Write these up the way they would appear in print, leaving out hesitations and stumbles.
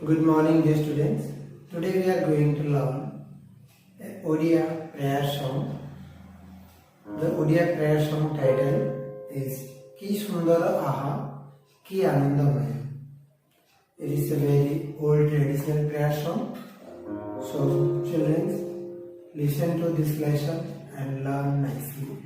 Good morning, dear students. Today we are going to learn a Odia prayer song. The Odia prayer song title is Ki Sundara Aha Ki Anandamaya. It is a very old traditional prayer song. So, children, listen to this lesson and learn nicely.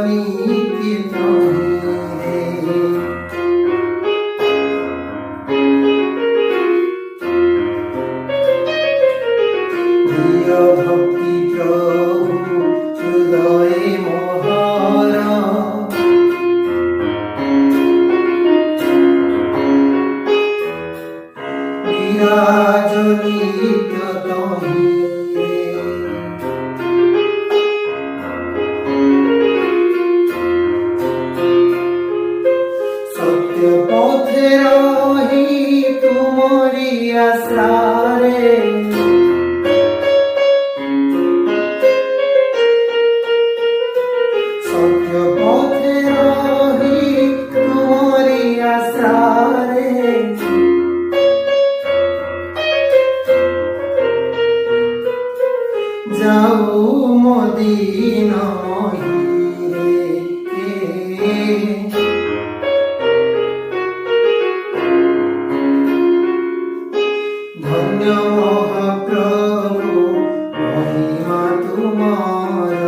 नीति तोहिरे प्रिय भक्ति प्रभु हृदय मोहरा विराज नित्य तोहिरे सत्य पथे रही तुमरी आश्रारे सत्य पथे रही तुमरी आश्रारे जाऊ मोदीन मोहिरे धन्य महाप्रभु महिमा तुमार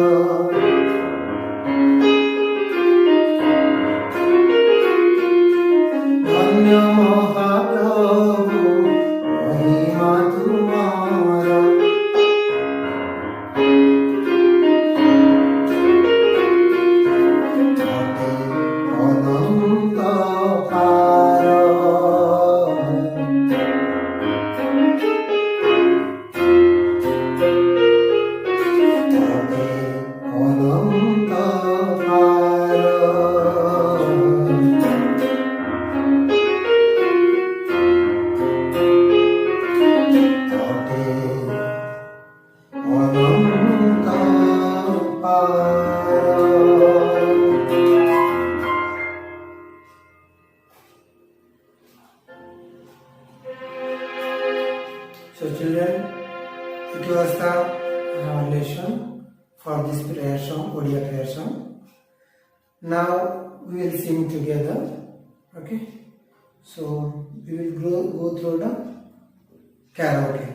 धन्य महाप्रभु महिमा तुमार अनंत पार अनंत पार अनंत पार So children, it was the lesson for this prayer song, Odia prayer song. Now we will sing together. Okay. So we will go through the karaoke.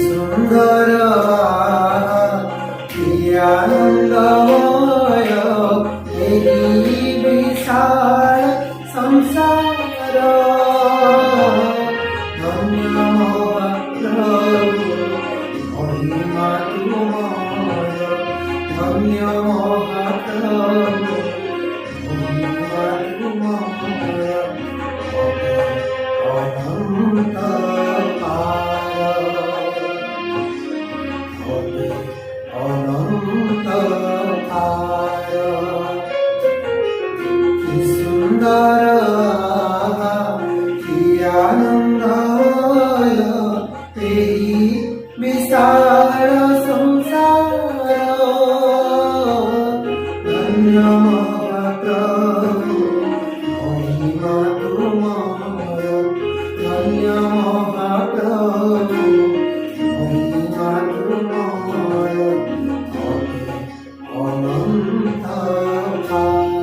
सुंदर आनंदमय एही विशाल संसार धन्य महाप्रभु महिमा तुमार धन्य महाप्रभु महिमा तुमार अनंत अनंत पार कि सुंदर कि आनंदमय एही विशाल संसार धन्य महाप्रभु महिमा तुमार धन्य महाप्रभु महिमा तुमार अनंत पार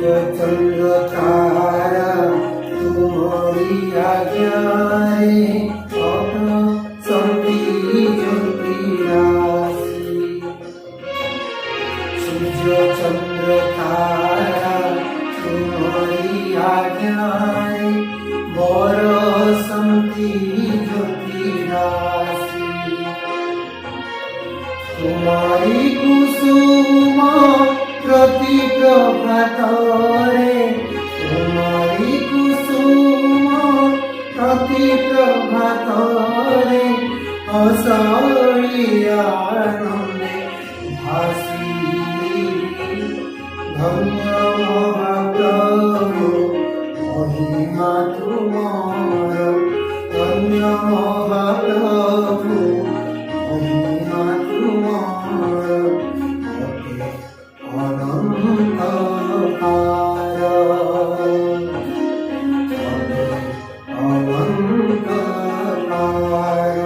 चंद्र तारा तुम्हारी आज्ञा रे संति ज्योति राशि सूर्य चंद्र तारा तुम्हारी आज्ञा रे बरसंति ज्योति राशि तुम्हारी कुसुम प्रति प्रभातरे तुम्हारी कुसुम प्रति प्रभातरे असरी आनंदे भासी धन्य महाप्रभु महिमा तुमार धन्य महाप्रभु महिमा तुमार अनंत पार अनंत पार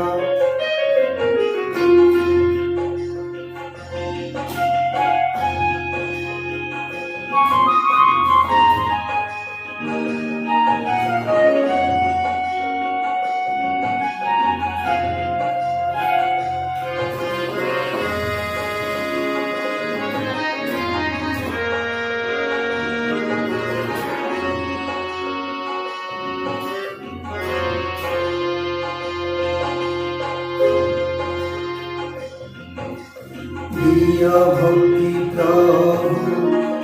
भक्ति प्रभु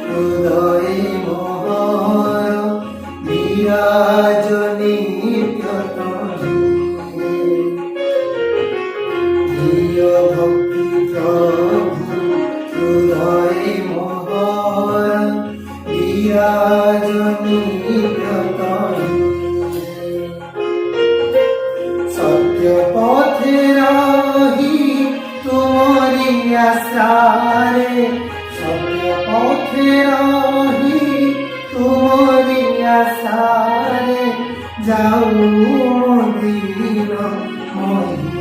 हृदय मोहर विराज भक्ति प्रभु हृदय मोहर विराज सत्य पथे रही तुम्हारी आशारे सत्य पथे रही तुम्हारी आशारे जाऊ दिन महीने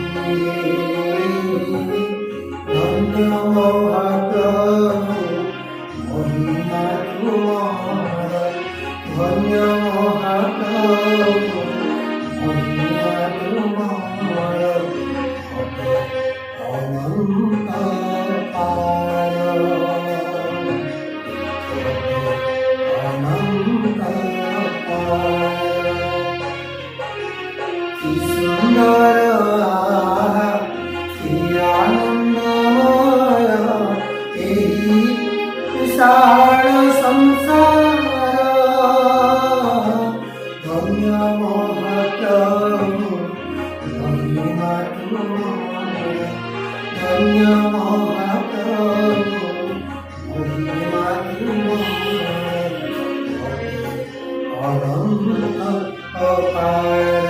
धन्य महाप्रभु महिमा तुमार धन्य महाप्रभु महिमा तुमार अनंत पार अनंत पार कि सुंदर कि आनंदमय एही विशाल संसार धन्य महाप्रभु महिमा तुमार धन्य महाप्रभु महिमा तुमार अनंत अपार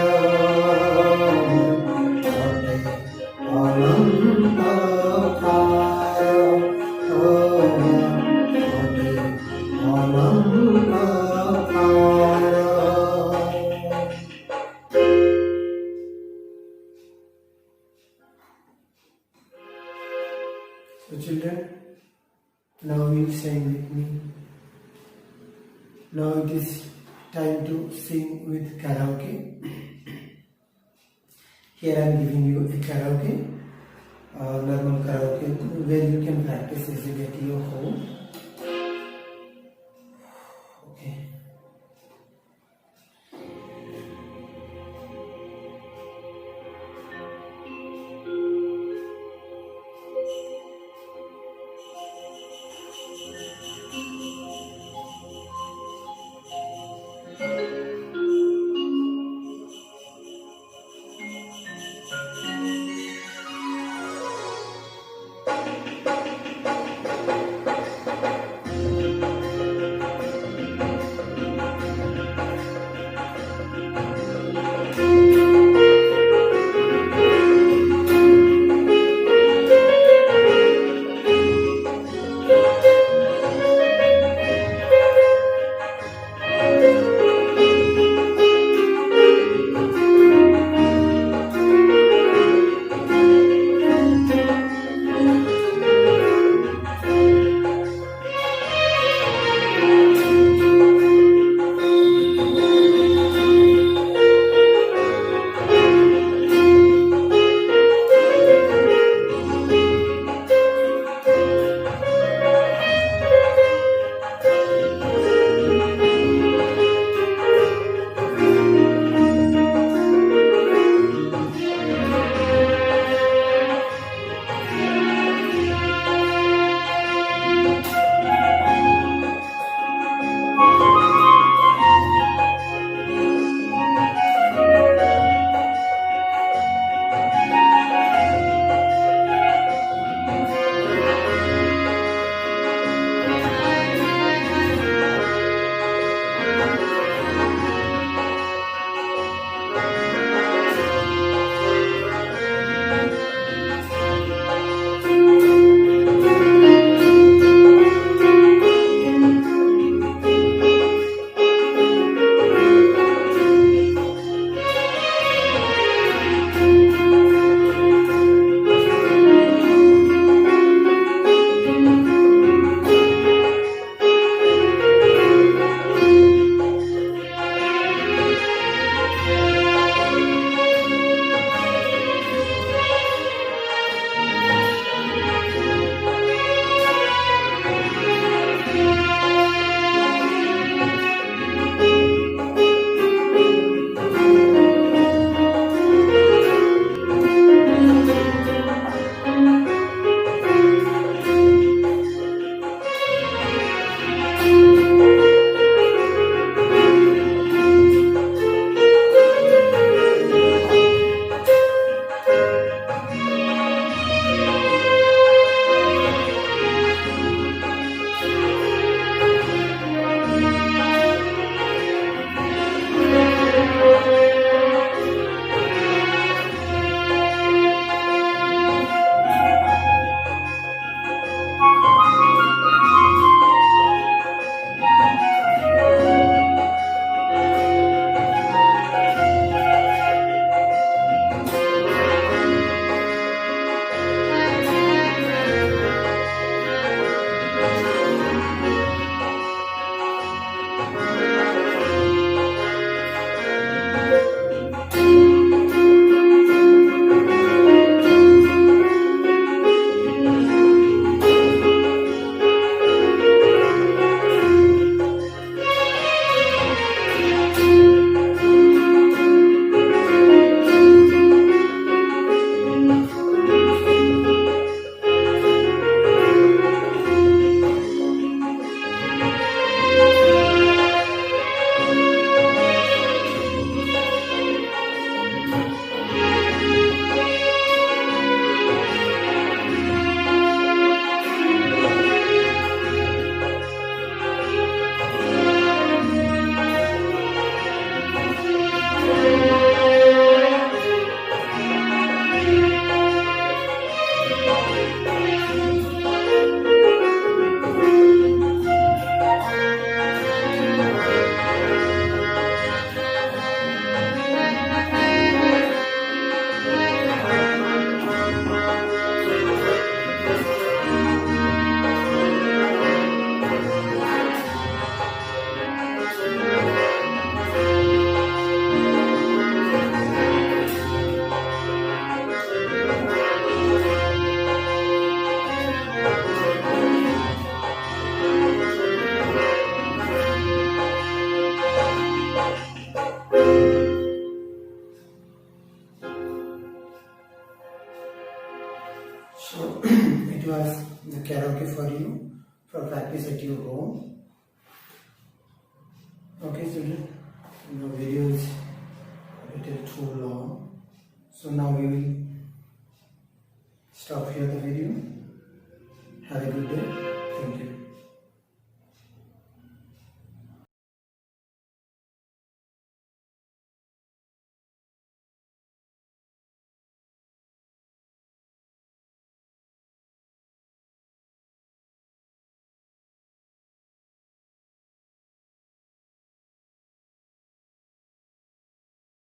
अनंत पार अनंत पार. So children, now you sing with me. Now it is time to sing with karaoke. Here I am giving you a karaoke, normal karaoke where you can practice easily at your home. Okay. for practice at your home. Okay, children, the video is a little too long, so now we will stop here the video. Have a good day. Thank you.